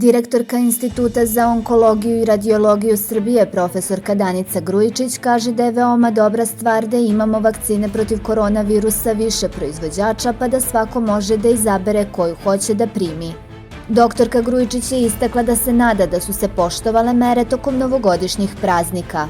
Direktorka Instituta za onkologiju i radiologiju Srbije, profesorka Danica Grujičić, kaže da je veoma dobra stvar da imamo vakcine protiv koronavirusa više proizvođača, pa da svako može da izabere koju hoće da primi. Doktorka Grujičić je istakla da se nada da su se poštovale mere tokom novogodišnjih praznika.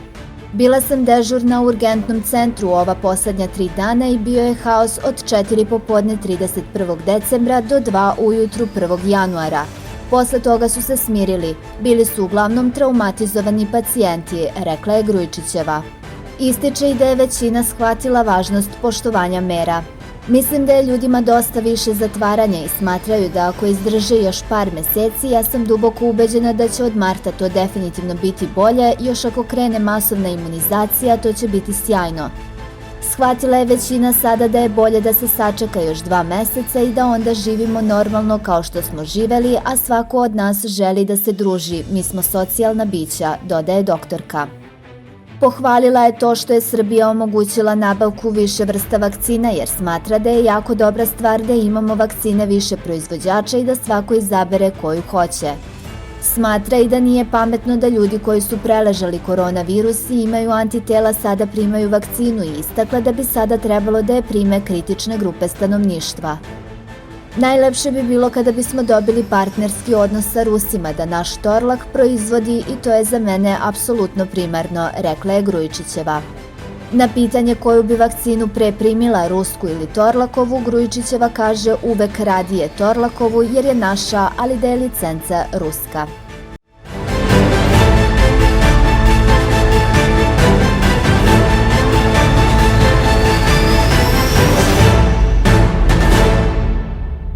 Bila sam dežurna u urgentnom centru ova poslednja 3 dana i bio je haos od 4 popodne 31. decembra do 2 ujutru 1. januara. Posle toga su se smirili, bili su uglavnom traumatizovani pacijenti, rekla je Grujičićeva. Ističe i da je većina shvatila važnost poštovanja mera. Mislim da je ljudima dosta više zatvaranja i smatraju da ako izdrže još par meseci, ja sam duboko ubeđena da će od marta to definitivno biti bolje, još ako krene masovna imunizacija, to će biti sjajno. Shvatila je većina sada da je bolje da se sačeka još 2 meseca i da onda živimo normalno kao što smo živeli, a svako od nas želi da se druži, mi smo socijalna bića, dodaje doktorka. Pohvalila je to što je Srbija omogućila nabavku više vrsta vakcina jer smatra da je jako dobra stvar da imamo vakcine više proizvođača i da svako izabere koju hoće. Smatra i da nije pametno da ljudi koji su preležali koronavirus i imaju antitela sada primaju vakcinu i istakla da bi sada trebalo da je prime kritične grupe stanovništva. Najlepše bi bilo kada bismo dobili partnerski odnos sa Rusima da naš Torlak proizvodi i to je za mene apsolutno primarno, rekla je Grujičićeva. Na pitanje koju bi vakcinu pre primila, rusku ili Torlakovu, Grujičićeva kaže uvek radije Torlakovu jer je naša, ali da je licenca ruska.